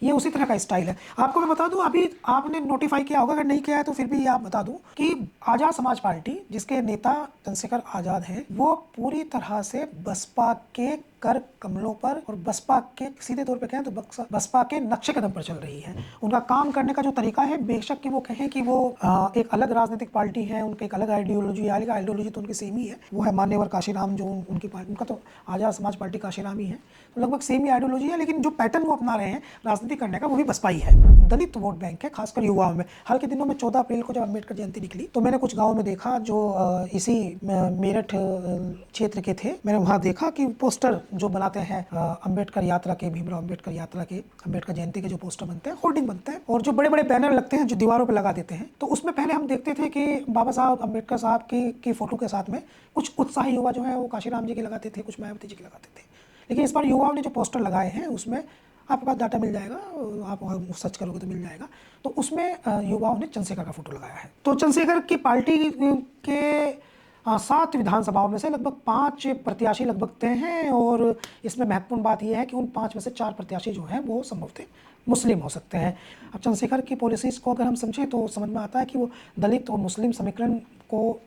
ये उसी तरह का स्टाइल है। आपको मैं बता दूं, अभी आपने नोटिफाई किया होगा, अगर नहीं किया है तो फिर भी आप बता दूं कि आजाद समाज पार्टी जिसके नेता चंद्रशेखर आजाद हैं, वो पूरी तरह से बसपा के कर कमलों पर और बसपा के सीधे तौर पे कहें तो बसपा के नक्शे कदम पर चल रही है। उनका काम करने का जो तरीका है, बेशक कि वो कहें कि वो एक अलग राजनीतिक पार्टी है, उनकी एक अलग आइडियोलॉजी है, आइडियोलॉजी तो उनकी सेम ही है, वो है मान्यवर काशीराम, जो उनकी पार्टी, उनका तो आजाद समाज पार्टी काशीराम ही है, तो लगभग सेम ही आइडियोलॉजी है, लेकिन जो पैटर्न वो अपना रहे हैं राजनीति करने का वो भी बसपा ही है। दलित वोट बैंक है, खासकर युवाओं में। हाल के दिनों में 14 अप्रैल को जब अम्बेडकर जयंती निकली तो मैंने कुछ गाँव में देखा जो इसी मेरठ क्षेत्र के थे। मैंने वहाँ देखा कि पोस्टर जो बनाते हैं अम्बेडकर यात्रा के, भीमराव अम्बेडकर यात्रा के, अम्बेडकर जयंती के जो पोस्टर बनते हैं, होर्डिंग बनते हैं और जो बड़े बड़े बैनर लगते हैं जो दीवारों पर लगा देते हैं, तो उसमें पहले हम देखते थे कि बाबा साहब अम्बेडकर साहब की फोटो के साथ में कुछ उत्साही युवा जो है वो काशीराम जी के लगाते थे, कुछ मायावती जी के लगाते थे। लेकिन इस बार युवाओं ने जो पोस्टर लगाए हैं उसमें आपके पास डाटा मिल जाएगा, आप सर्च करोगे तो मिल जाएगा, तो उसमें युवाओं ने चंद्रशेखर का फोटो लगाया है। तो चंद्रशेखर की पार्टी के 7 विधानसभाओं में से लगभग 5 प्रत्याशी लगभग तय हैं, और इसमें महत्वपूर्ण बात यह है कि उन 5 में से 4 प्रत्याशी जो हैं वो संभवतः मुस्लिम हो सकते हैं। अब चंद्रशेखर की पॉलिसीज को अगर हम समझें तो समझ में आता है कि वो दलित और मुस्लिम समीकरण को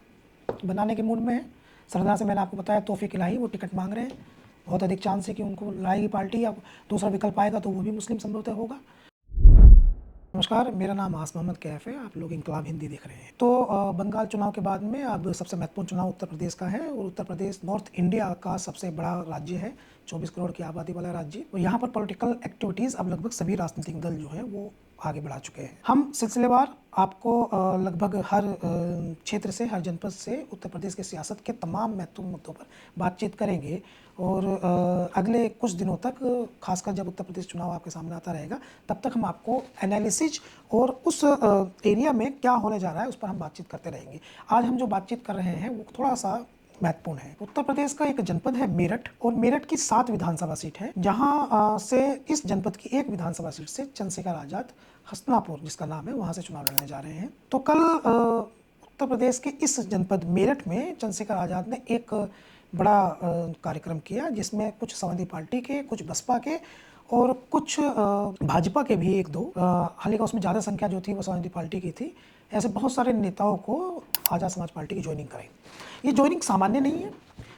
बनाने के मूड में है। सरना से मैंने आपको बताया तौफीक इलाही वो टिकट मांग रहे हैं, बहुत अधिक चांस है कि उनको लाएगी पार्टी, या दूसरा विकल्प आएगा तो वो भी मुस्लिम संभवतः होगा। नमस्कार, मेरा नाम आस मोहम्मद कैफ है, आप लोग इनकलाब हिंदी देख रहे हैं। तो बंगाल चुनाव के बाद में अब सबसे महत्वपूर्ण चुनाव उत्तर प्रदेश का है, और उत्तर प्रदेश नॉर्थ इंडिया का सबसे बड़ा राज्य है, 24 करोड़ की आबादी वाला राज्य, और यहाँ पर पॉलिटिकल एक्टिविटीज़ अब लगभग सभी राजनीतिक दल जो है वो आगे बढ़ा चुके हैं। हम सिलसिलेवार आपको लगभग हर क्षेत्र से, हर जनपद से उत्तर प्रदेश के सियासत के तमाम महत्वपूर्ण मुद्दों पर बातचीत करेंगे, और अगले कुछ दिनों तक, खासकर जब उत्तर प्रदेश चुनाव आपके सामने आता रहेगा, तब तक हम आपको एनालिसिस और उस एरिया में क्या होने जा रहा है उस पर हम बातचीत करते रहेंगे। आज हम जो बातचीत कर रहे हैं वो थोड़ा सा महत्वपूर्ण है। उत्तर प्रदेश का एक जनपद है मेरठ, और मेरठ की 7 विधानसभा सीट है, जहां से इस जनपद की एक विधानसभा सीट से चंद्रशेखर आजाद हसनापुर जिसका नाम है वहां से चुनाव लड़ने जा रहे हैं। तो कल उत्तर प्रदेश के इस जनपद मेरठ में चंद्रशेखर आजाद ने एक बड़ा कार्यक्रम किया, जिसमें कुछ समाजवादी पार्टी के, कुछ बसपा के और कुछ भाजपा के भी एक दो, हालांकि उसमें ज़्यादा संख्या जो थी वो समाजवादी पार्टी की थी, ऐसे बहुत सारे नेताओं को आज़ाद समाज पार्टी की ज्वाइनिंग कराई। ये ज्वाइनिंग सामान्य नहीं है,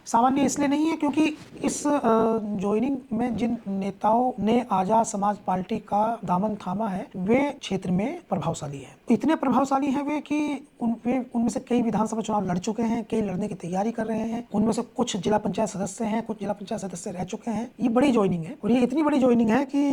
सामान्य इसलिए नहीं है क्योंकि इस ज्वाइनिंग में जिन नेताओं ने आज़ाद समाज पार्टी का दामन थामा है वे क्षेत्र में प्रभावशाली हैं। इतने प्रभावशाली हैं वे कि उनमें से कई विधानसभा चुनाव लड़ चुके हैं, कई लड़ने की तैयारी कर रहे हैं, उनमें से कुछ जिला पंचायत सदस्य हैं, कुछ जिला पंचायत सदस्य रह चुके हैं। ये बड़ी ज्वाइनिंग है, और ये इतनी बड़ी ज्वाइनिंग है कि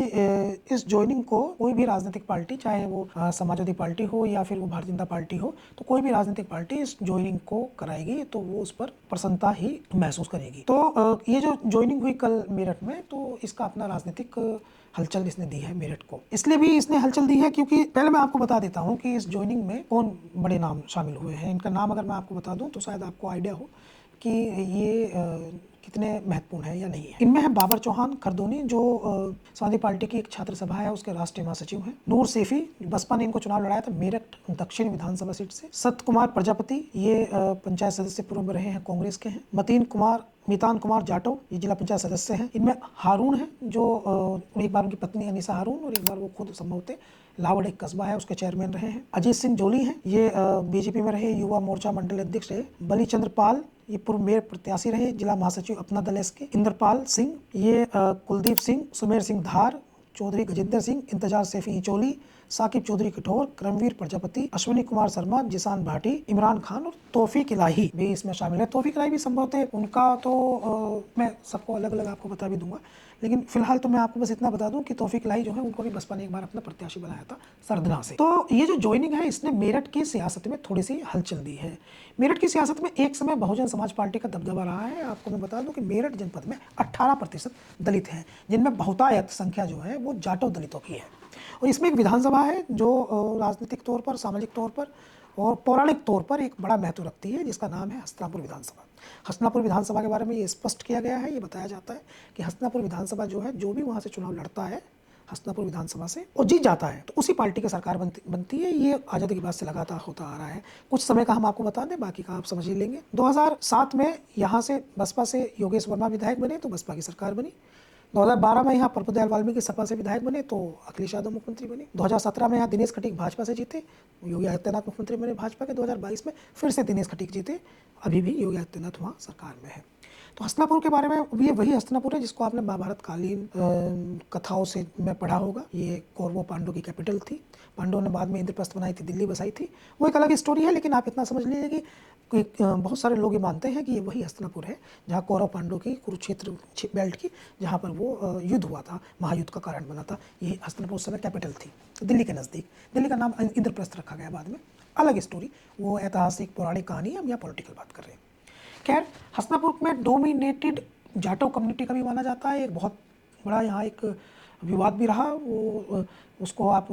इस ज्वाइनिंग को कोई भी राजनीतिक पार्टी, चाहे वो समाजवादी पार्टी हो या फिर वो भारतीय जनता पार्टी हो, तो कोई भी राजनीतिक पार्टी इस ज्वाइनिंग को कराएगी तो वो उस पर प्रसन्नता ही महसूस करेगी। तो ये जो ज्वाइनिंग हुई कल मेरठ में, तो इसका अपना राजनीतिक हलचल इसने दी है मेरठ को। इसलिए भी इसने हलचल दी है क्योंकि पहले मैं आपको बता देता हूँ कि इस ज्वाइनिंग में कौन बड़े नाम शामिल हुए हैं। इनका नाम अगर मैं आपको बता दूँ तो शायद आपको आइडिया हो कि ये कितने महत्वपूर्ण है या नहीं है। इनमें है बाबर चौहान खरदोनी, जो समाजवादी पार्टी की एक छात्र सभा है उसके राष्ट्रीय महासचिव हैं। नूर सैफी, बसपा ने इनको चुनाव लड़ाया था मेरठ दक्षिण विधानसभा सीट से। सत्य कुमार प्रजापति, ये पंचायत सदस्य पूर्व में रहे हैं, कांग्रेस के हैं। मितान कुमार जाटव, ये जिला पंचायत सदस्य हैं। इनमें हारून है, जो एक बार उनकी पत्नी अनिसा हारून और एक बार वो खुद संभवतः लावड़ एक कस्बा है उसके चेयरमैन रहे हैं। अजीत सिंह जोली हैं, ये बीजेपी में रहे, युवा मोर्चा मंडल अध्यक्ष रहे। बलीचंद्र पाल, ये पूर्व मेयर प्रत्याशी रहे, जिला महासचिव अपना दल एस के। इंद्रपाल सिंह, ये कुलदीप सिंह, सुमेर सिंह धार, चौधरी गजेंद्र सिंह, इंतजार सैफी इचोली, साकिब चौधरी कठोर, करमवीर प्रजापति, अश्विनी कुमार शर्मा, जिसान भाटी, इमरान खान और तौफीक इलाही भी इसमें शामिल है। तौफीक इलाही भी संभवतः उनका तो मैं सबको अलग अलग आपको बता भी दूंगा, लेकिन फिलहाल तो मैं आपको बस इतना बता दूं कि तौफीक इलाही जो है उनको भी बसपा ने एक बार अपना प्रत्याशी बनाया था सरदना से। तो ये जो ज्वाइनिंग है इसने मेरठ की सियासत में थोड़ी सी हलचल दी है। मेरठ की सियासत में एक समय बहुजन समाज पार्टी का दबदबा रहा है। आपको मैं बता दूं कि मेरठ जनपद में 18% दलित हैं, जिनमें बहुतायत संख्या जो है वो जाटव दलितों की है। और इसमें एक विधानसभा है जो राजनीतिक तौर पर, सामाजिक तौर पर और पौराणिक तौर पर एक बड़ा महत्व रखती है, जिसका नाम है हस्तिनापुर विधानसभा। हस्तिनापुर विधानसभा के बारे में ये स्पष्ट किया गया है, ये बताया जाता है कि हस्तिनापुर विधानसभा जो है, जो भी वहाँ से चुनाव लड़ता है हस्तिनापुर विधानसभा से और जीत जाता है तो उसी पार्टी की सरकार बनती है। ये आज़ादी के बाद से लगातार होता आ रहा है। कुछ समय का हम आपको बता दें, बाकी का आप समझ ही लेंगे। 2007 में यहाँ से बसपा से योगेश वर्मा विधायक बने तो बसपा की सरकार बनी। 2012 में यहाँ प्रभुदयाल वाल्मीकि सपा से विधायक बने तो अखिलेश यादव मुख्यमंत्री बने। 2017 में यहाँ दिनेश खटीक भाजपा से जीते, योगी आदित्यनाथ मुख्यमंत्री बने भाजपा के। 2022 में फिर से दिनेश खटीक जीते, अभी भी योगी आदित्यनाथ वहाँ सरकार में है। तो हस्तिनापुर के बारे में, ये वही हस्तिनापुर है जिसको आपने महाभारत कालीन कथाओं से में पढ़ा होगा। ये कौरवों पांडवों की कैपिटल थी। पांडवों ने बाद में इंद्रप्रस्थ बनाई थी, दिल्ली बसाई थी, वो एक अलग स्टोरी है। लेकिन आप इतना समझ लीजिए कि बहुत सारे लोग ये मानते हैं कि ये वही हस्तिनापुर है जहाँ कौरव पांडवों की कुरुक्षेत्र बेल्ट की, जहाँ पर वो युद्ध हुआ था, महायुद्ध का कारण बना था। ये हस्तिनापुर उस समय कैपिटल थी, दिल्ली के नज़दीक। दिल्ली का नाम इंद्रप्रस्थ रखा गया बाद में, अलग स्टोरी, वो ऐतिहासिक पौराणिक कहानी है। हम यहाँ पॉलिटिकल बात कर रहे हैं। खैर, हस्तिनापुर में डोमिनेटेड जाटो कम्युनिटी का भी माना जाता है। एक बहुत बड़ा यहाँ एक विवाद भी रहा, वो उसको आप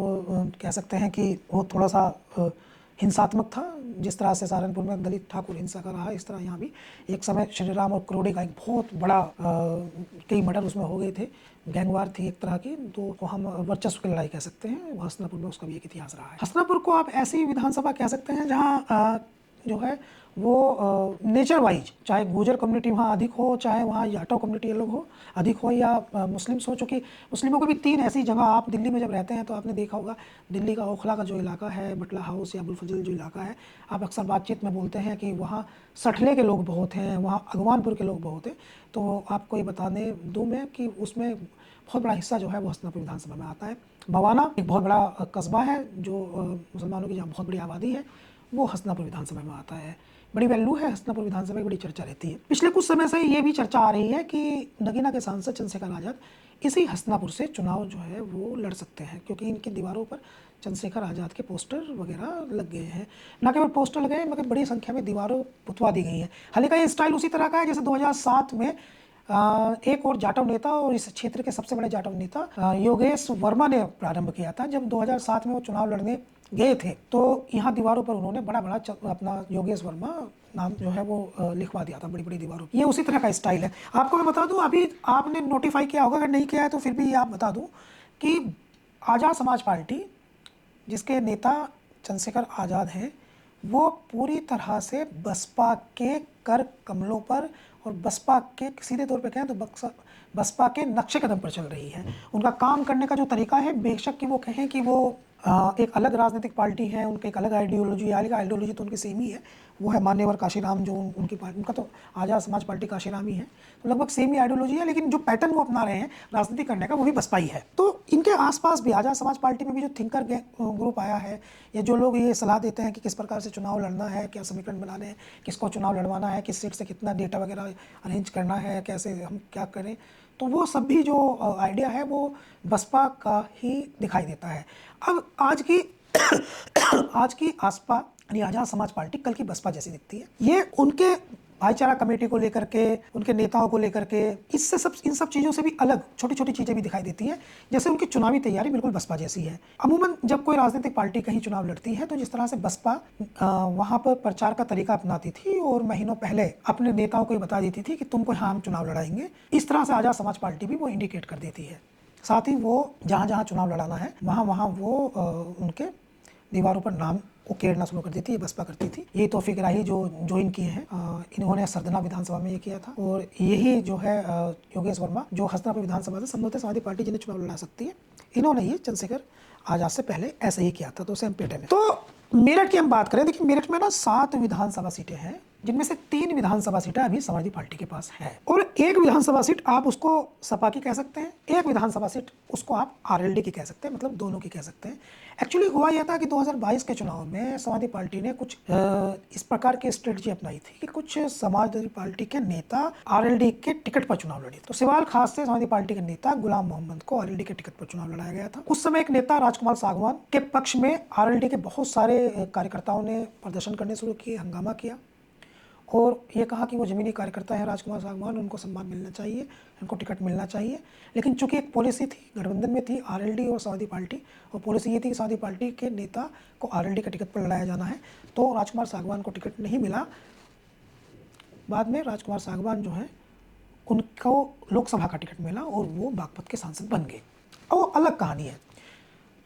कह सकते हैं कि वो थोड़ा सा हिंसात्मक था। जिस तरह से सहारनपुर में दलित ठाकुर हिंसा का रहा, इस तरह यहाँ भी एक समय श्री राम और करोड़े का एक बहुत बड़ा कई मर्डर उसमें हो गए थे, गैंगवार थी एक तरह की। तो हम वर्चस्व की लड़ाई कह सकते हैं, हस्तिनापुर में उसका भी एक इतिहास रहा है। हस्तिनापुर को आप ऐसी विधानसभा कह सकते हैं जहाँ जो है वो नेचर वाइज, चाहे गुर्जर कम्युनिटी वहाँ अधिक हो, चाहे वहाँ जाटो कम्युनिटी अलग हो अधिक हो, या मुस्लिम्स हो। चूँकि मुस्लिमों को भी 3 ऐसी जगह, आप दिल्ली में जब रहते हैं तो आपने देखा होगा, दिल्ली का ओखला का जो इलाका है, बटला हाउस या अबुल फजल जो इलाका है, आप अक्सर बातचीत में बोलते हैं कि वहाँ सठले के लोग बहुत हैं, वहाँ अगवानपुर के लोग बहुत हैं। तो आपको ये बताने दूँ मैं कि उसमें बहुत बड़ा हिस्सा जो है वो हस्तिनापुर विधानसभा में आता है। भवाना एक बहुत बड़ा कस्बा है जो मुसलमानों की जहाँ बहुत बड़ी आबादी है, वो हस्तिनापुर विधानसभा में आता है। बड़ी वैल्यू है हस्तिनापुर विधानसभा की, बड़ी चर्चा रहती है। पिछले कुछ समय से ये भी चर्चा आ रही है कि नगीना के सांसद चंद्रशेखर आज़ाद इसी हस्तिनापुर से चुनाव जो है वो लड़ सकते हैं, क्योंकि इनकी दीवारों पर चंद्रशेखर आज़ाद के पोस्टर वगैरह लग गए हैं। न केवल पोस्टर लगे हैं, मगर बड़ी संख्या में दीवारों पुतवा दी गई हैं। हालांकि ये स्टाइल उसी तरह का है जैसे 2007 में एक और जाटव नेता और इस क्षेत्र के सबसे बड़े जाटव नेता योगेश वर्मा ने प्रारंभ किया था। जब 2007 में वो चुनाव लड़ने गए थे तो यहाँ दीवारों पर उन्होंने बड़ा बड़ा अपना योगेश वर्मा नाम जो है वो लिखवा दिया था, बड़ी बड़ी दीवारों। ये उसी तरह का स्टाइल है। आपको मैं बता दूं, अभी आपने नोटिफाई किया होगा, अगर नहीं किया है तो फिर भी आप बता दूं कि आज़ाद समाज पार्टी, जिसके नेता चंद्रशेखर आज़ाद हैं, वो पूरी तरह से बसपा के कर कमलों पर और बसपा के सीधे तौर पे कहें तो बसपा के नक्शे कदम पर चल रही है। उनका काम करने का जो तरीका है, बेशक कि वो कहें कि वो एक अलग राजनीतिक पार्टी है, उनकी एक अलग आइडियोलॉजी, आइडियोलॉजी तो उनकी सेम ही है, वो है मान्यवर काशीराम जो उनकी पार्टी, उनका तो आज़ाद समाज पार्टी काशीराम ही है, तो लगभग सेम ही आइडियोलॉजी है। लेकिन जो पैटर्न वो अपना रहे हैं राजनीति करने का, वो भी बसपा ही है। तो इनके आसपास भी आज़ाद समाज पार्टी में भी जो थिंकर ग्रुप आया है, या जो लोग ये सलाह देते हैं कि किस प्रकार से चुनाव लड़ना है, क्या समीकरण बनाने हैं, किसको चुनाव लड़वाना है, किस सीट से कितना डेटा वगैरह अरेंज करना है, कैसे हम क्या करें, तो वो सब भी जो आइडिया है वो बसपा का ही दिखाई देता है। अब आज की आज की आसपा यानी आज़ाद समाज पार्टी कल की बसपा जैसी दिखती है। ये उनके भाईचारा कमेटी को लेकर के, उनके नेताओं को लेकर के, इससे सब, इन सब चीज़ों से भी अलग छोटी छोटी चीज़ें भी दिखाई देती हैं। जैसे उनकी चुनावी तैयारी बिल्कुल बसपा जैसी है। अमूमन जब कोई राजनीतिक पार्टी कहीं चुनाव लड़ती है तो जिस तरह से बसपा वहाँ पर प्रचार का तरीका अपनाती थी और महीनों पहले अपने नेताओं को बता देती थी कि तुमको यहाँ हम चुनाव लड़ाएंगे, इस तरह से आज़ाद समाज पार्टी भी वो इंडिकेट कर देती है। साथ ही वो जहाँ जहाँ चुनाव लड़ाना है वहाँ वहाँ वो उनके दीवारों पर नाम उकेरना शुरू कर देती है, बसपा करती थी। ये तौफीक राही जो ज्वाइन किए हैं, इन्होंने सरदना विधानसभा में ये किया था। और यही जो है योगेश वर्मा जो हस्तिनापुर विधानसभा से संभवतः समाजवादी पार्टी जिन्हें चुनाव लड़ा सकती है, इन्होंने ये चंद्रशेखर आज़ाद से पहले ऐसे ही किया था। तो सेम पैटर्न है। तो मेरठ की हम बात करें, देखिए मेरठ में ना 7 विधानसभा सीटें हैं, जिनमें से 3 विधानसभा सीटें अभी समाजवादी पार्टी के पास है, और 1 विधानसभा सीट आप उसको सपा की कह सकते हैं, 1 विधानसभा सीट उसको आप आरएलडी की कह सकते हैं, मतलब दोनों की कह सकते हैं। एक्चुअली हुआ यह था कि 2022 के चुनाव में समाजवादी पार्टी ने कुछ इस प्रकार की स्ट्रेटजी अपनाई थी कि कुछ समाजवादी पार्टी के नेता आरएलडी के टिकट पर चुनाव लड़े। तो सिवाल खास से समाजवादी पार्टी के नेता गुलाम मोहम्मद को आरएलडी के टिकट पर चुनाव लड़ाया गया था। उस समय एक नेता राजकुमार सागवान के पक्ष में आरएलडी के बहुत सारे कार्यकर्ताओं ने प्रदर्शन करने शुरू किए, हंगामा किया और ये कहा कि वो ज़मीनी कार्यकर्ता है राजकुमार सागवान, उनको सम्मान मिलना चाहिए, उनको टिकट मिलना चाहिए। लेकिन चूंकि एक पॉलिसी थी, गठबंधन में थी आरएलडी और समाजवादी पार्टी, और पॉलिसी ये थी कि समाजवादी पार्टी के नेता को आरएलडी के टिकट पर लड़ाया जाना है, तो राजकुमार सागवान को टिकट नहीं मिला। बाद में राजकुमार सागवान जो है उनको लोकसभा का टिकट मिला और वो बागपत के सांसद बन गए। और वो अलग कहानी है।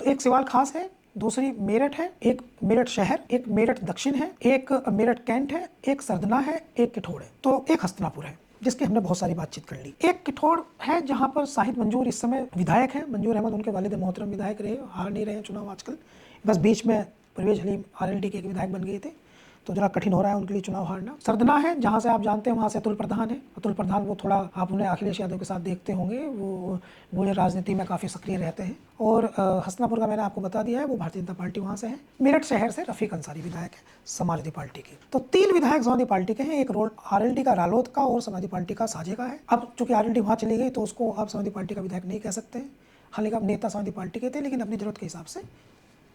तो एक सिवाल खास है, दूसरी मेरठ है, एक मेरठ शहर, एक मेरठ दक्षिण है, एक मेरठ कैंट है, एक सरदना है, एक किठौड़ है, तो एक हस्तिनापुर है। जिसकी हमने बहुत सारी बातचीत कर ली। एक किठौर है जहाँ पर शाहिद मंजूर इस समय विधायक है, मंजूर अहमद उनके वालिद मोहतरम विधायक रहे, हार नहीं रहे चुनाव आजकल, बस बीच में परवेज हलीम आरएलडी के एक विधायक बन गए थे, तो जरा कठिन हो रहा है उनके लिए चुनाव हारना। सरदना है जहाँ से आप जानते हैं, वहाँ से अतुल प्रधान है। अतुल प्रधान वो थोड़ा आप उन्हें अखिलेश यादव के साथ देखते होंगे, वो राजनीति में काफ़ी सक्रिय रहते हैं। और हसनापुर का मैंने आपको बता दिया है, वो भारतीय जनता पार्टी वहाँ से है। मेरठ शहर से रफीक अंसारी विधायक है समाजवादी पार्टी के। तो 3 विधायक समाजवादी पार्टी के हैं, एक रोड आरएलडी का, रालोद का और समाजवादी पार्टी का साझे का है। अब चूंकि आरएलडी वहाँ चली गई तो उसको आप समाजवादी पार्टी का विधायक नहीं कह सकते हैं, हालांकि नेता समाजवादी पार्टी के थे, लेकिन अपनी जरूरत के हिसाब से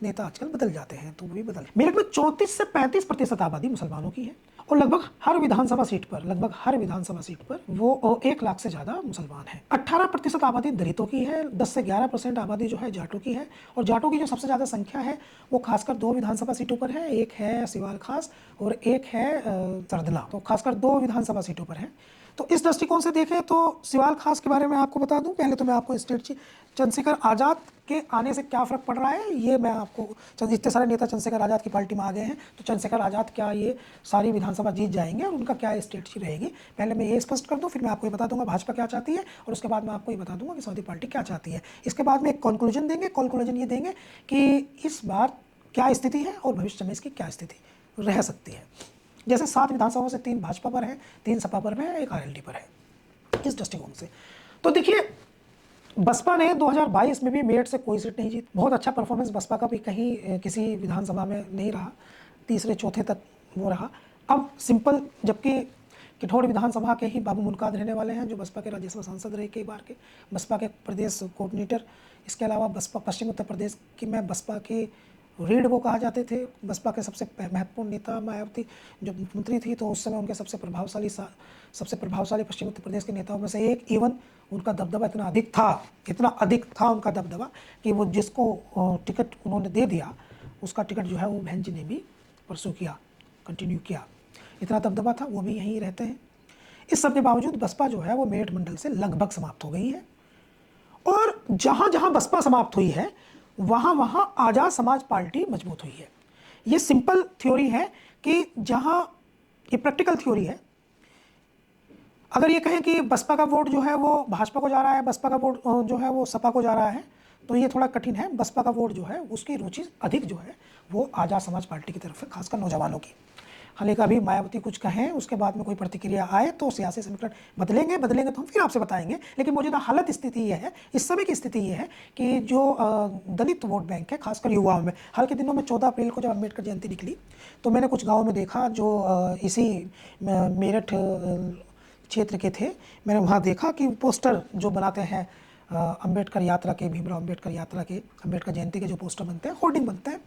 नेता आजकल बदल जाते हैं, तो वो भी बदल। मेरठ में 34 से 35% आबादी मुसलमानों की है और लगभग हर विधानसभा सीट पर वो 1 लाख से ज़्यादा मुसलमान हैं। 18% आबादी दलितों की है, 10 से 11% आबादी जो है जाटों की है। और जाटों की जो सबसे ज़्यादा संख्या है वो खासकर 2 विधानसभा सीटों पर है, एक है सिवाल खास और एक है सरदला, तो खासकर 2 विधानसभा सीटों पर है। तो इस दृष्टिकोण से देखें तो सिवाल खास के बारे में आपको बता दूं, पहले तो मैं आपको स्टेट चंद्रशेखर आज़ाद के आने से क्या फ़र्क पड़ रहा है ये मैं आपको, इतने सारे नेता चंद्रशेखर आज़ाद की पार्टी में आ गए हैं, तो चंद्रशेखर आज़ाद क्या ये सारी विधानसभा जीत जाएंगे और उनका क्या स्ट्रेटजी रहेगी, पहले मैं ये स्पष्ट कर दूं, फिर मैं आपको ये बता दूंगा भाजपा क्या चाहती है और उसके बाद मैं आपको ये बता दूंगा कि समाजवादी पार्टी क्या चाहती है। इसके बाद में एक कंक्लूजन देंगे, कंक्लूजन ये देंगे कि इस बार क्या स्थिति है और भविष्य में इसकी क्या स्थिति रह सकती है। जैसे 7 विधानसभाओं से 3 भाजपा पर है, 3 सपा पर है, 1 आरएलडी पर है, इस दृष्टिकोण से। तो देखिए बसपा ने 2022 में भी मेरठ से कोई सीट नहीं जीती, बहुत अच्छा परफॉर्मेंस बसपा का भी कहीं किसी विधानसभा में नहीं रहा, तीसरे चौथे तक वो रहा। अब सिंपल, जबकि किठौर विधानसभा के ही बाबू मुनकाद रहने वाले हैं जो बसपा के राज्यसभा सांसद रहे कई बार के, बसपा के प्रदेश कोऑर्डिनेटर। इसके अलावा बसपा पश्चिम उत्तर प्रदेश की में बसपा के रीढ़ वो कहा जाते थे, बसपा के सबसे महत्वपूर्ण नेता मायावती जो मुख्यमंत्री थी, तो उस समय उनके सबसे प्रभावशाली पश्चिम उत्तर प्रदेश के नेताओं में से एक। इवन उनका दबदबा इतना अधिक था उनका दबदबा कि वो जिसको टिकट उन्होंने दे दिया उसका टिकट जो है वो बहन जी ने भी परसू किया, कंटिन्यू किया, इतना दबदबा था। वो भी यहीं रहते हैं। इस सब के बावजूद बसपा जो है वो मेरठ मंडल से लगभग समाप्त हो गई है और जहाँ जहाँ बसपा समाप्त हुई है वहाँ वहाँ आज़ाद समाज पार्टी मजबूत हुई है। ये सिंपल थ्योरी है कि जहाँ, ये प्रैक्टिकल थ्योरी है। अगर ये कहें कि बसपा का वोट जो है वो भाजपा को जा रहा है, बसपा का वोट जो है वो सपा को जा रहा है, तो ये थोड़ा कठिन है। बसपा का वोट जो है उसकी रुचि अधिक जो है वो आज़ाद समाज पार्टी की तरफ है, खासकर नौजवानों की। हालांकि अभी मायावती कुछ कहें उसके बाद में कोई प्रतिक्रिया आए तो सियासी समीकरण बदलेंगे तो हम फिर आपसे बताएंगे। लेकिन मौजूदा हालत स्थिति ये है, इस समय की स्थिति ये है कि जो दलित वोट बैंक है खासकर युवाओं में, हाल के दिनों में 14 अप्रैल को जब अम्बेडकर जयंती निकली तो मैंने कुछ गाँवों में देखा जो इसी मेरठ क्षेत्र के थे, मैंने वहाँ देखा कि पोस्टर जो बनाते हैं अम्बेडकर यात्रा के, भीमराव अम्बेडकर यात्रा के, अम्बेडकर जयंती के जो पोस्टर बनते हैं, होर्डिंग बनते हैं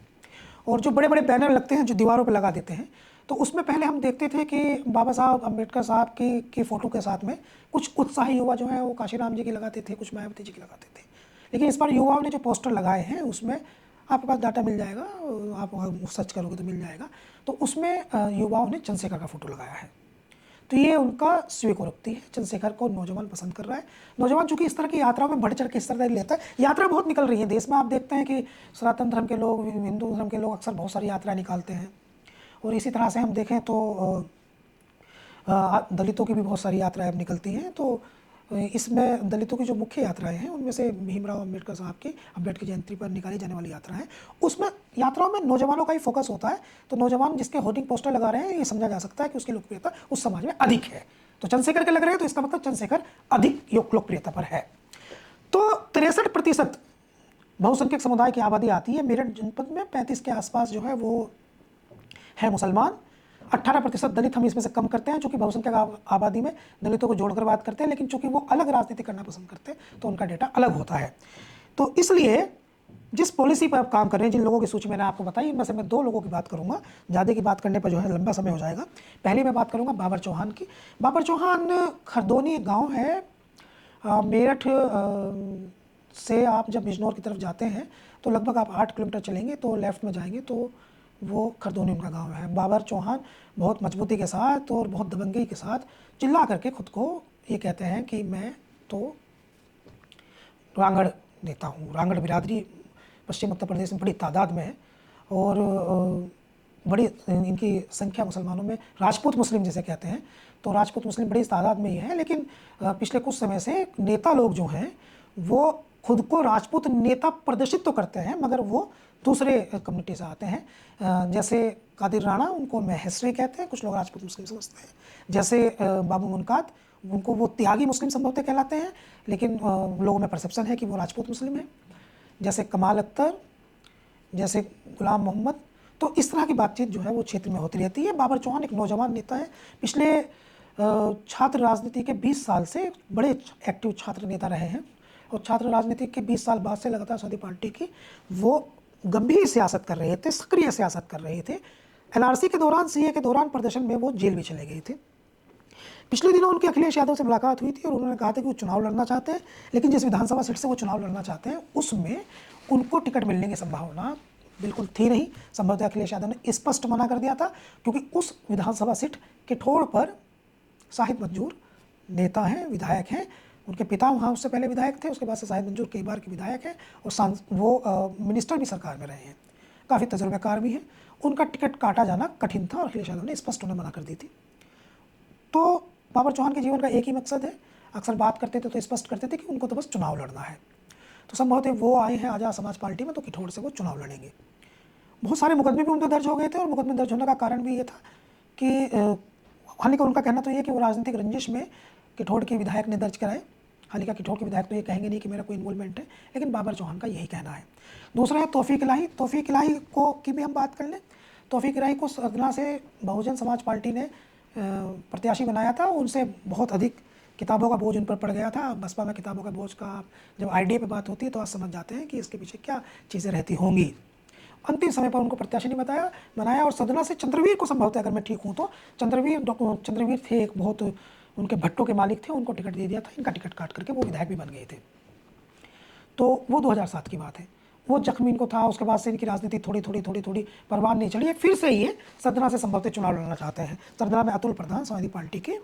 और जो बड़े बड़े बैनर लगते हैं जो दीवारों पर लगा देते हैं, तो उसमें पहले हम देखते थे कि बाबा साहब अम्बेडकर साहब की फ़ोटो के साथ में कुछ उत्साही युवा जो है वो काशीराम जी की लगाते थे, कुछ मायावती जी की लगाते थे। लेकिन इस बार युवाओं ने जो पोस्टर लगाए हैं उसमें आपके पास डाटा मिल जाएगा, आप सर्च करोगे तो मिल जाएगा, तो उसमें युवाओं ने चंद्रशेखर का फ़ोटो लगाया है। तो ये उनका स्वीकारोक्ति है, चंद्रशेखर को नौजवान पसंद कर रहा है। नौजवान चूंकि इस तरह की यात्राओं में बढ़ चढ़ के हिस्सेदारी लेता है, यात्रा बहुत निकल रही है देश में। आप देखते हैं कि सनातन धर्म के लोग, हिंदू धर्म के लोग अक्सर बहुत सारी यात्राएं निकालते हैं और इसी तरह से हम देखें तो दलितों की भी बहुत सारी यात्राएं अब निकलती हैं। तो इसमें दलितों की जो मुख्य यात्राएं हैं उनमें से भीमराव अम्बेडकर साहब की अम्बेडकर जयंती पर निकाली जाने वाली यात्रा है, उसमें यात्राओं में नौजवानों का ही फोकस होता है। तो नौजवान जिसके होर्डिंग पोस्टर लगा रहे हैं ये समझा जा सकता है कि उसकी लोकप्रियता उस समाज में अधिक है। तो चंद्रशेखर के लग रहे हैं तो इसका मतलब चंद्रशेखर अधिक लोकप्रियता पर है। तो 63% बहुसंख्यक समुदाय की आबादी आती है मेरठ जनपद में, 35 के आसपास जो है वो है मुसलमान, 18% दलित हम इसमें से कम करते हैं चूंकि बहुसंख्यक आबादी में दलितों को जोड़कर बात करते हैं, लेकिन चूंकि वो अलग राजनीति करना पसंद करते हैं तो उनका डेटा अलग होता है। तो इसलिए जिस पॉलिसी पर आप काम कर रहे हैं, जिन लोगों की सूची मैंने आपको बताई, इनमें से मैं 2 लोगों की बात करूंगा, ज़्यादा की बात करने पर जो है लंबा समय हो जाएगा। पहले मैं बात करूंगा बाबर चौहान की। बाबर चौहान खरदोनी एक गाँव है, मेरठ से आप जब बिजनौर की तरफ जाते हैं तो लगभग आप 8 किलोमीटर चलेंगे तो लेफ्ट में जाएंगे तो वो खरदोनी उनका गांव है। बाबर चौहान बहुत मजबूती के साथ और बहुत दबंगई के साथ चिल्ला करके खुद को ये कहते हैं कि मैं तो रांगड़ नेता हूँ। रांगड़ बिरादरी पश्चिम उत्तर प्रदेश में बड़ी तादाद में है और बड़ी इनकी संख्या मुसलमानों में, राजपूत मुस्लिम जिसे कहते हैं, तो राजपूत मुस्लिम बड़ी तादाद में ही है। लेकिन पिछले कुछ समय से नेता लोग जो हैं वो खुद को राजपूत नेता प्रदर्शित तो करते हैं, मगर वो दूसरे कम्युनिटी से आते हैं। जैसे कादिर राणा, उनको महसरी कहते हैं, कुछ लोग राजपूत मुस्लिम समझते हैं। जैसे बाबू मुनकात, उनको वो त्यागी मुस्लिम संभवतः कहलाते हैं, लेकिन लोगों में परसेप्शन है कि वो राजपूत मुस्लिम है। जैसे कमाल अख्तर, जैसे गुलाम मोहम्मद। तो इस तरह की बातचीत जो है वो क्षेत्र में होती रहती है। बाबर चौहान एक नौजवान नेता है, पिछले छात्र राजनीति के 20 साल से बड़े एक्टिव छात्र नेता रहे हैं, और छात्र राजनीति के 20 साल बाद से लगातार समाजवादी पार्टी की वो गंभीर सियासत कर रहे थे, सक्रिय सियासत कर रहे थे। एनआरसी के दौरान, सीए के दौरान प्रदर्शन में वो जेल भी चले गए थे। पिछले दिनों उनकी अखिलेश यादव से मुलाकात हुई थी और उन्होंने कहा था कि वो चुनाव लड़ना चाहते हैं, लेकिन जिस विधानसभा सीट से वो चुनाव लड़ना चाहते हैं उसमें उनको टिकट मिलने की संभावना बिल्कुल थी नहीं। संभवतः अखिलेश यादव ने स्पष्ट मना कर दिया था, क्योंकि उस विधानसभा सीट के ठोड़ पर शाहिद मंजूर नेता हैं, विधायक हैं। उनके पिता वहाँ उससे पहले विधायक थे, उसके बाद से शाहिद मंजूर कई बार के विधायक हैं, और वो मिनिस्टर भी सरकार में रहे हैं, काफ़ी तजुर्बेकार भी हैं। उनका टिकट काटा जाना कठिन था और अखिलेश यादव ने स्पष्ट उन्हें मना कर दी थी। तो बाबर चौहान के जीवन का एक ही मकसद है, अक्सर बात करते थे तो स्पष्ट करते थे कि उनको तो बस चुनाव लड़ना है। तो संभवतः वो आए हैं आज़ाद समाज पार्टी में, तो किठौड़ से वो चुनाव लड़ेंगे। बहुत सारे मुकदमे भी उन पर दर्ज हो गए थे, और मुकदमे दर्ज होने का कारण भी ये था कि हालांकि उनका कहना तो ये कि वो राजनीतिक रंजिश में किठौड़ के विधायक ने दर्ज कराए। हालांकि किठौड़ के विधायक तो ये कहेंगे नहीं कि मेरा कोई इन्वॉल्वमेंट है, लेकिन बाबर चौहान का यही कहना है। दूसरा है तौफीक इलाही। तौफीक इलाही को की भी हम बात कर लें। तौफीक इलाही को सदना से बहुजन समाज पार्टी ने प्रत्याशी बनाया था। उनसे बहुत अधिक किताबों का बोझ उन पर पड़ गया था। बसपा में किताबों का बोझ का जब आईडिया पे बात होती है तो आप समझ जाते हैं कि इसके पीछे क्या चीज़ें रहती होंगी। अंतिम समय पर उनको प्रत्याशी नहीं बनाया, और सदना से चंद्रवीर को, संभवतः अगर मैं ठीक हूँ तो चंद्रवीर थे, एक बहुत उनके भट्टों के मालिक थे, उनको टिकट दे दिया था। इनका टिकट काट करके वो विधायक भी बन गए थे। तो वो 2007 की बात है। वो जख्मी इनको था, उसके बाद से इनकी राजनीति थोड़ी परवान नहीं चढ़ी। फिर से ये सदना से संभवतः चुनाव लड़ना चाहते हैं। सदना में अतुल प्रधान समाजवादी पार्टी के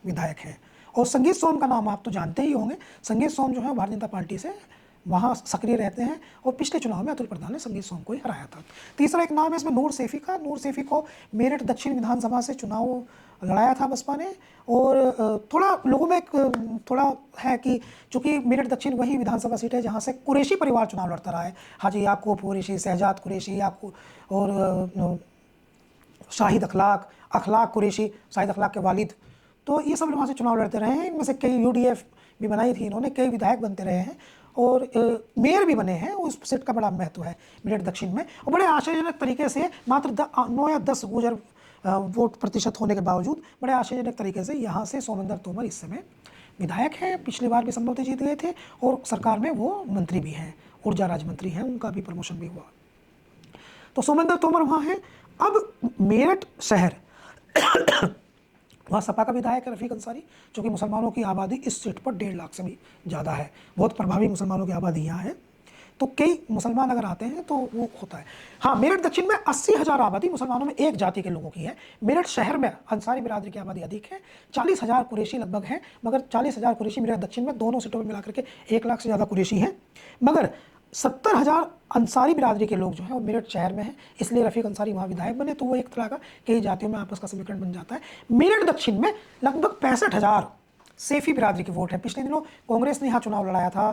विधायक हैं, और संगीत सोम का नाम आप तो जानते ही होंगे। संगीत सोम जो है भारतीय जनता पार्टी से वहाँ सक्रिय रहते हैं, और पिछले चुनाव में अतुल प्रधान ने संगीत सोम को ही हराया था। तीसरा एक नाम है इसमें नूर सैफी का। नूर सैफी को मेरठ दक्षिण विधानसभा से चुनाव लड़ाया था बसपा ने, और थोड़ा लोगों में एक थोड़ा है कि चूँकि मेरठ दक्षिण वही विधानसभा सीट है जहाँ से कुरैशी परिवार चुनाव लड़ता रहा है। हाजी याकूब कुरैशी, शहजाद कुरैशी, याकूब और शाहिद अखलाक कुरैशी, शाहिद अखलाक के वालिद। तो ये सब वहाँ से चुनाव लड़ते रहे हैं। इनमें से कई UDF भी बनाई थी इन्होंने, कई विधायक बनते रहे हैं, और मेयर भी बने हैं। उस सीट का बड़ा महत्व है मेरठ दक्षिण में, और बड़े आश्चर्यजनक तरीके से मात्र 9 या 10 गुजर वोट प्रतिशत होने के बावजूद बड़े आश्चर्यजनक तरीके से यहाँ से सोमेंद्र तोमर इस समय विधायक हैं। पिछली बार भी संभवतः जीत गए थे, और सरकार में वो मंत्री भी हैं, ऊर्जा राज्य मंत्री हैं, उनका भी प्रमोशन भी हुआ। तो सोमेंद्र तोमर वहाँ हैं। अब मेरठ शहर वहाँ सपा का विधायक है रफ़ीक अंसारी, जो कि मुसलमानों की आबादी इस सीट पर 1.5 लाख से भी ज़्यादा है। बहुत प्रभावी मुसलमानों की आबादी यहाँ है, तो कई मुसलमान अगर आते हैं तो वो होता है। हाँ, मेरठ दक्षिण में 80,000 आबादी मुसलमानों में एक जाति के लोगों की है। मेरठ शहर में अंसारी बिरादरी की आबादी अधिक है, 40,000 कुरैशी लगभग हैं, मगर 40,000 कुरैशी मेरठ दक्षिण में दोनों सीटों में मिला करके 1 लाख से ज़्यादा कुरैशी हैं। मगर 70,000 अंसारी बिरादरी के लोग जो हैं वो मेरठ शहर में हैं, इसलिए रफ़ीक अंसारी वहाँ विधायक बने। तो वो एक तरह का कई जातियों में आपस का समीकरण बन जाता है। मेरठ दक्षिण में लगभग 65,000 सैफी बिरादरी के वोट है। पिछले दिनों कांग्रेस ने यहाँ चुनाव लड़ाया था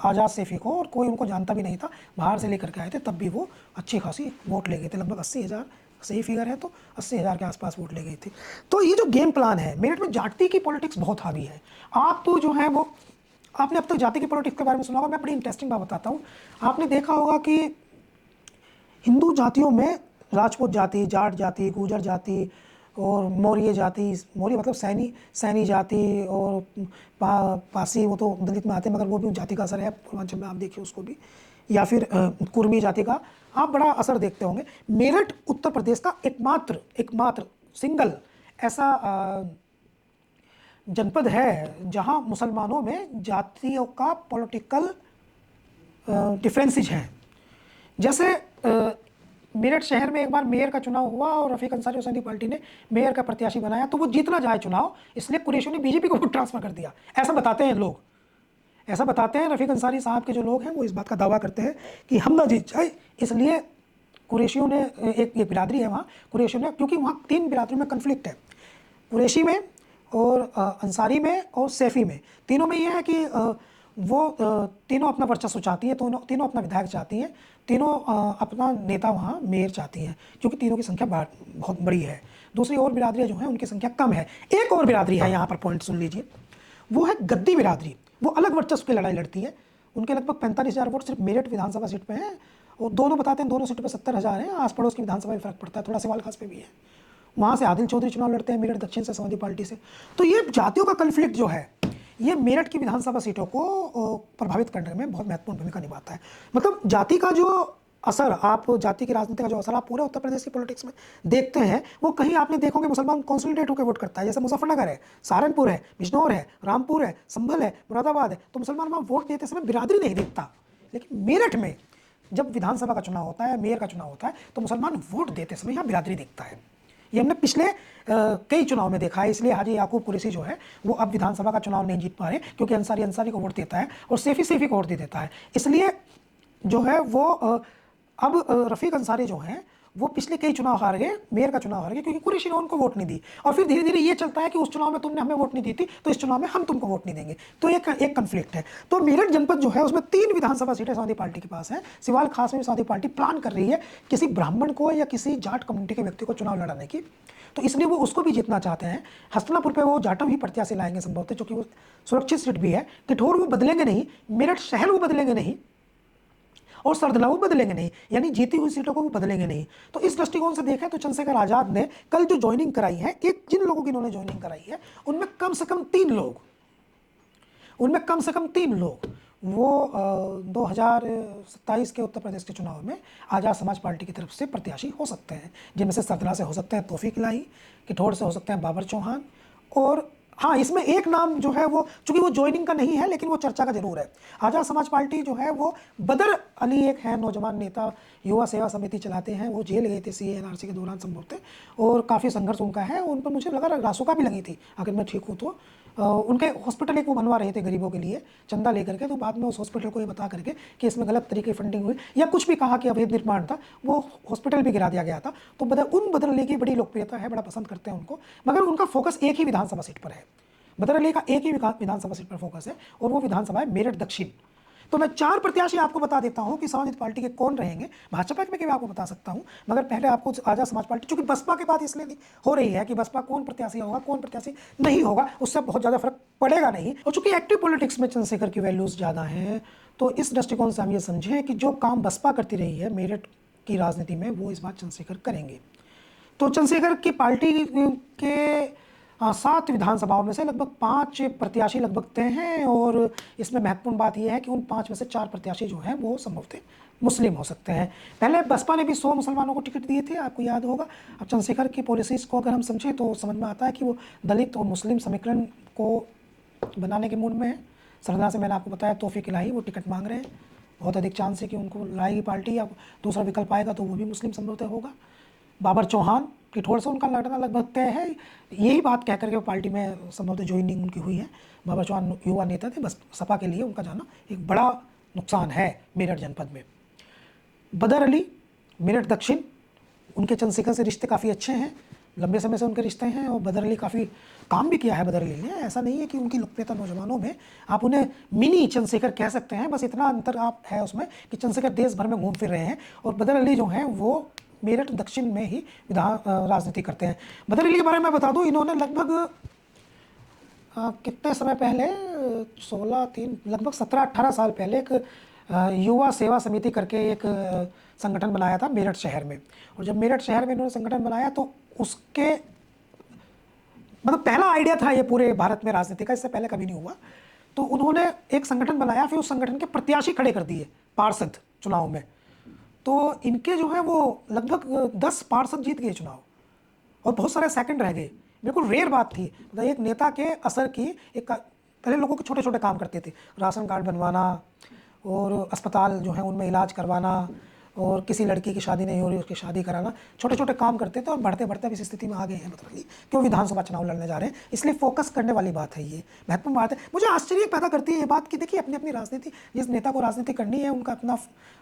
आज़ाद सैफी को, और कोई उनको जानता भी नहीं था, बाहर से लेकर के आए थे, तब भी वो अच्छी खासी वोट ले गए थे। लगभग 80,000 सही फिगर है, तो 80,000 के आसपास वोट ले गई थी। तो ये जो गेम प्लान है, मेरठ में जाति की पॉलिटिक्स बहुत हावी है। आप तो जो है वो, आपने अब तक जाति की पॉलिटिक्स के बारे में सुना होगा। मैं बड़ी इंटरेस्टिंग बात बताता हूँ। आपने देखा होगा कि हिंदू जातियों में राजपूत जाति, जाट जाति, गुर्जर जाति और मौर्य जाति, मौर्य मतलब सैनी जाति, और पासी, वो तो दलित में आते हैं, मगर वो भी जाति का असर है पूर्वांचल में, आप देखिए उसको भी, या फिर कुर्मी जाति का आप बड़ा असर देखते होंगे। मेरठ उत्तर प्रदेश का एकमात्र सिंगल ऐसा जनपद है जहां मुसलमानों में जातियों का पॉलिटिकल डिफरेंसेज हैं। जैसे मेरठ शहर में एक बार मेयर का चुनाव हुआ और रफ़ीक अंसारी और समाजवादी पार्टी ने मेयर का प्रत्याशी बनाया, तो वो जीतना जाए चुनाव, इसलिए कुरैशियों ने बीजेपी को वोट ट्रांसफर कर दिया। ऐसा बताते हैं लोग, ऐसा बताते हैं रफ़ीक अंसारी साहब के जो लोग हैं, वो इस बात का दावा करते हैं कि हम ना जीत जाए, इसलिए कुरैशियों ने एक बिरादरी है वहाँ, कुरैशियों ने, क्योंकि वहाँ 3 बिरादरियों में कन्फ्लिक्ट है, कुरैशी में और अंसारी में और सैफ़ी में। तीनों में ये है कि वो तीनों अपना वर्चस्व चाहती हैं, तीनों अपना विधायक चाहती हैं, तीनों अपना नेता वहाँ मेयर चाहती हैं, क्योंकि तीनों की संख्या बहुत बड़ी है। दूसरी और बिरादरियाँ जो हैं उनकी संख्या कम है। एक और बिरादरी है, यहाँ पर पॉइंट सुन लीजिए, वो है गद्दी बिरादरी। वो अलग वर्चस्व की लड़ाई लड़ती है। उनके लगभग 45,000 वोट सिर्फ मेरठ विधानसभा सीट पे हैं, और दोनों बताते हैं दोनों सीट पे 70,000 हैं। आस पड़ोस की विधानसभा में फर्क पड़ता है, थोड़ा सवाल खास पे भी है। वहाँ से आदिल चौधरी चुनाव लड़ते हैं मेरठ दक्षिण से समाजवादी पार्टी से। तो ये जातियों का कन्फ्लिक्ट जो है, ये मेरठ की विधानसभा सीटों को प्रभावित करने में बहुत महत्वपूर्ण भूमिका निभाता है। मतलब जाति का जो असर, आप जाति की राजनीति का जो असर आप पूरे उत्तर प्रदेश की पॉलिटिक्स में देखते हैं, वो कहीं आपने देखोगे मुसलमान कॉन्सोलिडेट होकर वोट करता है। जैसे मुजफ्फरनगर है, सहारनपुर है, बिजनौर है, रामपुर है, संभल है, मुरादाबाद है, तो मुसलमान वहाँ वोट देते समय बिरादरी नहीं देखता। लेकिन मेरठ में जब विधानसभा का चुनाव होता है, मेयर का चुनाव होता है, तो मुसलमान वोट देते समय यहाँ बिरादरी देखता है। ये हमने पिछले कई चुनाव में देखा है। इसलिए हाजी याकूब कुरैशी जो है वो अब विधानसभा का चुनाव नहीं जीत पा रहे, क्योंकि अंसारी को वोट देता है और सैफी को वोट दे देता है। इसलिए जो है वो अब रफ़ीक अंसारी जो हैं वो पिछले कई चुनाव हार गए, मेयर का चुनाव हार गए, क्योंकि कुरैशी ने उनको वोट नहीं दी। और फिर धीरे धीरे ये चलता है कि उस चुनाव में तुमने हमें वोट नहीं दी थी, तो इस चुनाव में हम तुमको वोट नहीं देंगे। तो एक कन्फ्लिक्ट है। तो मेरठ जनपद जो है उसमें 3 विधानसभा सीटें समाजवादी पार्टी के पास हैं। सिवाल खास में समाजवादी पार्टी प्लान कर रही है किसी ब्राह्मण को या किसी जाट कम्युनिटी के व्यक्ति को चुनाव लड़ाने की, तो इसलिए वो उसको भी जीतना चाहते हैं। हस्तिनापुर पे वो जाटव ही प्रत्याशी लाएंगे संभवतः, क्योंकि वो सुरक्षित सीट भी है। किठौर वो बदलेंगे नहीं, मेरठ शहर वो बदलेंगे नहीं, और सरदला वो बदलेंगे नहीं, यानी जीती हुई सीटों को वो बदलेंगे नहीं। तो इस दृष्टिकोण से देखें तो चंद्रशेखर आजाद ने कल जो ज्वाइनिंग कराई है, एक जिन लोगों की इन्होंने ज्वाइनिंग कराई है उनमें कम से कम 3 लोग वो 2027 के उत्तर प्रदेश के चुनाव में आज़ाद समाज पार्टी की तरफ से प्रत्याशी हो सकते हैं, जिनमें से सरदला से हो सकते हैं तौफीक इलाही, किठौर से हो सकते हैं बाबर चौहान, और हाँ, इसमें एक नाम जो है वो, चूंकि वो ज्वाइनिंग का नहीं है लेकिन वो चर्चा का जरूर है। आज़ाद समाज पार्टी जो है वो बदर अली एक है, नौजवान नेता, युवा सेवा समिति चलाते हैं। वो जेल गए थे सीए एनआरसी के दौरान संभवतः, और काफ़ी संघर्ष उनका है। उन पर मुझे लगा रासुका भी लगी थी, अगर मैं ठीक हूँ तो। उनके हॉस्पिटल एक वो बनवा रहे थे गरीबों के लिए चंदा लेकर के, तो बाद में उस हॉस्पिटल को ये बता करके कि इसमें गलत तरीके फंडिंग हुई या कुछ भी कहा कि अवैध निर्माण था, वो हॉस्पिटल भी गिरा दिया गया था। तो बदर अली की बड़ी लोकप्रियता है, बड़ा पसंद करते हैं उनको, मगर उनका फोकस एक ही विधानसभा सीट पर है। बदर अली का एक ही विधानसभा सीट पर फोकस है, और वो विधानसभा है मेरठ दक्षिण। तो मैं 4 प्रत्याशी आपको बता देता हूं कि समाजवादी पार्टी के कौन रहेंगे। भाजपा में भी आपको बता सकता हूं, मगर पहले आपको आज़ाद समाज पार्टी, चूंकि बसपा के बात इसलिए हो रही है कि बसपा कौन प्रत्याशी होगा कौन प्रत्याशी नहीं होगा, उससे बहुत ज़्यादा फर्क पड़ेगा नहीं। और चूंकि एक्टिव पॉलिटिक्स में चंद्रशेखर की वैल्यूज़ ज़्यादा हैं, तो इस दृष्टिकोण से हम ये समझें कि जो काम बसपा करती रही है मेरठ की राजनीति में, वो इस बार चंद्रशेखर करेंगे। तो चंद्रशेखर की पार्टी के 7 विधानसभाओं में से लगभग 5 प्रत्याशी लगभग तय हैं, और इसमें महत्वपूर्ण बात यह है कि उन 5 में से 4 प्रत्याशी जो हैं वो संभवतः मुस्लिम हो सकते हैं। पहले बसपा ने भी 100 मुसलमानों को टिकट दिए थे, आपको याद होगा। अब चंद्रशेखर की पॉलिसीज़ को अगर हम समझें तो समझ में आता है कि वो दलित और मुस्लिम समीकरण को बनाने के मूड में है। सरना से मैंने आपको बताया तौफीक इलाही वो टिकट मांग रहे हैं, बहुत अधिक चांस है कि उनको लाएगी पार्टी, या दूसरा विकल्प आएगा तो वो भी मुस्लिम संभवतः होगा। बाबर चौहान किठौर से उनका लड़ना लगभग तय है। यही बात कह करके पार्टी में संभवतः ज्वाइनिंग उनकी हुई है। बाबर चौहान युवा नेता थे, बस सपा के लिए उनका जाना एक बड़ा नुकसान है मेरठ जनपद में। बदर अली मेरठ दक्षिण, उनके चंद्रशेखर से रिश्ते काफ़ी अच्छे हैं, लंबे समय से उनके रिश्ते हैं, और बदर अली काफ़ी काम भी किया है बदर अली ने। ऐसा नहीं है कि उनकी लोकप्रियता नौजवानों में, आप उन्हें मिनी चंद्रशेखर कह सकते हैं, बस इतना अंतर आप है उसमें कि चंद्रशेखर देश भर में घूम फिर रहे हैं, और बदर अली जो हैं वो मेरठ दक्षिण में ही राजनीति करते हैं। बदर अली के बारे में बता दूं, इन्होंने लगभग कितने समय पहले, 16-3 लगभग 17-18 साल पहले एक युवा सेवा समिति करके एक संगठन बनाया था मेरठ शहर में। और जब मेरठ शहर में इन्होंने संगठन बनाया तो उसके मतलब पहला आइडिया था ये पूरे भारत में राजनीति का, इससे पहले कभी नहीं हुआ। तो उन्होंने एक संगठन बनाया, फिर उस संगठन के प्रत्याशी खड़े कर दिए पार्षद चुनाव में। तो इनके जो है वो लगभग 10 पार्षद जीत गए चुनाव, और बहुत सारे सेकंड रह गए। बिल्कुल रेयर बात थी, मतलब एक नेता के असर की। एक पहले लोगों के छोटे छोटे काम करते थे, राशन कार्ड बनवाना और अस्पताल जो है उनमें इलाज करवाना, और किसी लड़की की शादी नहीं हो रही उसकी शादी कराना, छोटे छोटे काम करते थे और बढ़ते बढ़ते अब इस स्थिति में आ गए हैं बदरअली, क्यों विधानसभा चुनाव लड़ने जा रहे हैं। इसलिए फोकस करने वाली बात है, ये महत्वपूर्ण बात है। मुझे आश्चर्य पैदा करती है ये बात कि देखिए अपनी अपनी राजनीति, जिस नेता को राजनीति करनी है उनका अपना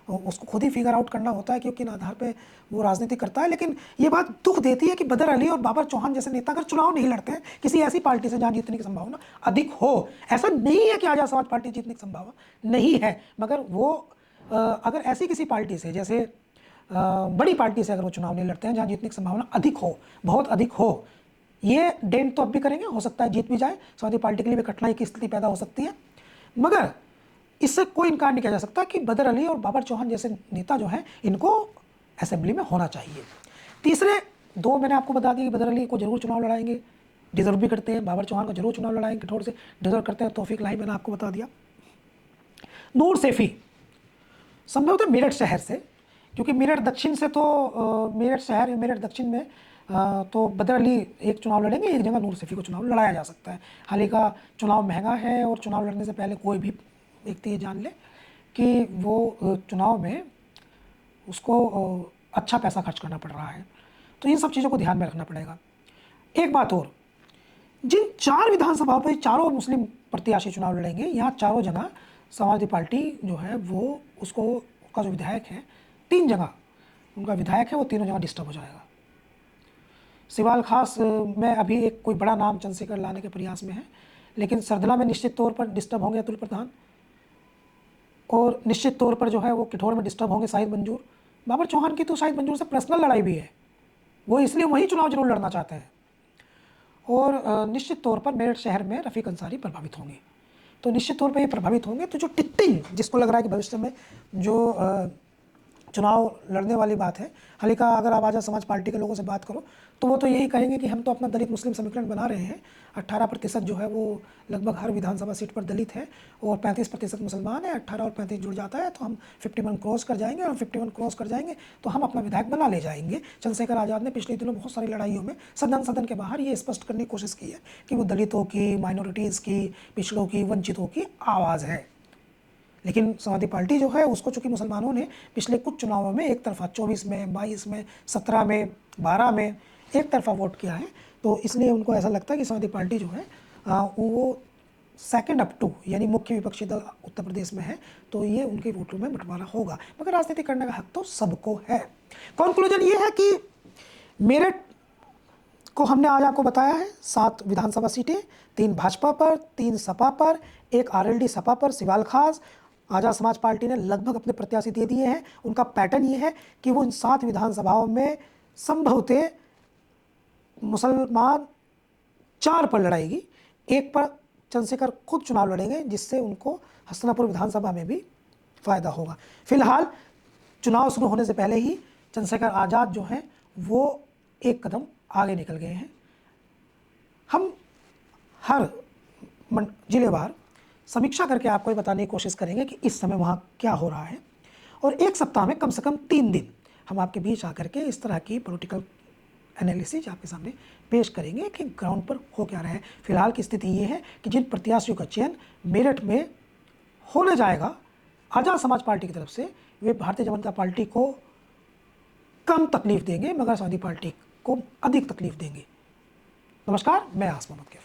उसको खुद ही फिगर आउट करना होता है कि किन आधार पे वो राजनीति करता है। लेकिन ये बात दुख देती है कि बदर अली और बाबर चौहान जैसे नेता अगर चुनाव नहीं लड़ते हैं किसी ऐसी पार्टी से जहां जीतने की संभावना अधिक हो, ऐसा नहीं है कि आजाद समाज पार्टी जीतने की संभावना नहीं है, मगर वो अगर ऐसी किसी पार्टी से, जैसे बड़ी पार्टी से अगर वो चुनाव नहीं लड़ते हैं जहां जीतने की संभावना अधिक हो, बहुत अधिक हो, ये डेन तो अब भी करेंगे, हो सकता है जीत भी जाए, समाजवादी पार्टी के लिए भी कठिनाई की स्थिति पैदा हो सकती है, मगर इससे कोई इनकार नहीं किया जा सकता कि बदर अली और बाबर चौहान जैसे नेता जो हैं इनको असेंबली में होना चाहिए। तीसरे दो मैंने आपको बता दिया कि बदर अली को जरूर चुनाव लड़ाएंगे, डिजर्व भी करते हैं, बाबर चौहान को जरूर चुनाव लड़ाएंगे, कठोर से डिजर्व करते हैं। तौफीक लाही मैंने आपको बता दिया। नूर सैफी संभवतः मेरठ शहर से, क्योंकि मेरठ दक्षिण से तो मेरठ शहर, मेरठ दक्षिण में तो बदर अली एक चुनाव लड़ेंगे, एक जगह नूर सैफी को चुनाव लड़ाया जा सकता है। हाल ही का चुनाव महंगा है और चुनाव लड़ने से पहले कोई भी व्यक्ति ये जान ले कि वो चुनाव में उसको अच्छा पैसा खर्च करना पड़ रहा है, तो इन सब चीज़ों को ध्यान में रखना पड़ेगा। एक बात और, जिन 4 विधानसभाओं पर चारों मुस्लिम प्रत्याशी चुनाव लड़ेंगे, यहाँ चारों जगह समाजवादी पार्टी जो है वो उसका जो विधायक है, 3 जगह उनका विधायक है वो तीनों जगह डिस्टर्ब हो जाएगा। सिवाल खास में अभी एक कोई बड़ा नाम चंद्रशेखर लाने के प्रयास में है, लेकिन सरदला में निश्चित तौर पर डिस्टर्ब होंगे अतुल प्रधान, और निश्चित तौर पर जो है वो किठौर में डिस्टर्ब होंगे शाहिद मंजूर। बाबर चौहान की तो शाहिद मंजूर से पर्सनल लड़ाई भी है, वो इसलिए वही चुनाव जरूर लड़ना चाहते हैं, और निश्चित तौर पर मेरठ शहर में रफ़ीक अंसारी प्रभावित होंगे। तो निश्चित तौर पर ये प्रभावित होंगे। तो जो टिट्टिंग जिसको लग रहा है कि भविष्य में जो चुनाव लड़ने वाली बात है, हाल ही का अगर आप आजाद समाज पार्टी के लोगों से बात करो तो वो तो यही कहेंगे कि हम तो अपना दलित मुस्लिम समीकरण बना रहे हैं, 18% जो है वो लगभग हर विधानसभा सीट पर दलित है और 35% मुसलमान है, 18 और 35 जुड़ जाता है तो हम 51 क्रॉस कर जाएंगे, और 51 क्रॉस कर जाएंगे तो हम अपना विधायक बना ले जाएंगे। चंद्रशेखर आज़ाद ने पिछले दिनों बहुत सारी लड़ाइयों में सदन के बाहर ये स्पष्ट करने की कोशिश की है कि वो दलितों की, माइनॉरिटीज़ की, पिछड़ों की, वंचितों की आवाज़ है। लेकिन समाजवादी पार्टी जो है उसको चूंकि मुसलमानों ने पिछले कुछ चुनावों में एक तरफा 24 में, 22 में, 17 में, 12 में एक तरफा वोट किया है, तो इसलिए उनको ऐसा लगता है कि समाजवादी पार्टी जो है वो सेकंड अप टू यानी मुख्य विपक्षी दल उत्तर प्रदेश में है, तो ये उनके वोटों में बंटवारा होगा, मगर राजनीति करने का हक तो सबको है। कंक्लूजन ये है कि मेरठ को हमने आज आपको बताया है 7 विधानसभा सीटें, 3 भाजपा पर, 3 सपा पर, 1 आरएलडी सपा पर। सिवाल खास आजाद समाज पार्टी ने लगभग अपने प्रत्याशी दे दिए हैं। उनका पैटर्न ये है कि वो इन 7 विधानसभाओं में संभवतः मुसलमान 4 पर लड़ाएगी, 1 पर चंद्रशेखर खुद चुनाव लड़ेंगे, जिससे उनको हसनापुर विधानसभा में भी फायदा होगा। फिलहाल चुनाव शुरू होने से पहले ही चंद्रशेखर आज़ाद जो हैं वो एक कदम आगे निकल गए हैं। हम हर जिलेवार समीक्षा करके आपको ये बताने की कोशिश करेंगे कि इस समय वहाँ क्या हो रहा है, और एक सप्ताह में कम से कम 3 दिन हम आपके बीच आकर के इस तरह की पॉलिटिकल एनालिसिस आपके सामने पेश करेंगे कि ग्राउंड पर हो क्या रहा है। फिलहाल की स्थिति ये है कि जिन प्रत्याशियों का चयन मेरठ में होने जाएगा आजाद समाज पार्टी की तरफ से, वे भारतीय जनता पार्टी को कम तकलीफ देंगे मगर समाजवादी पार्टी को अधिक तकलीफ देंगे। नमस्कार, मैं आस मोहम्मद कैफ।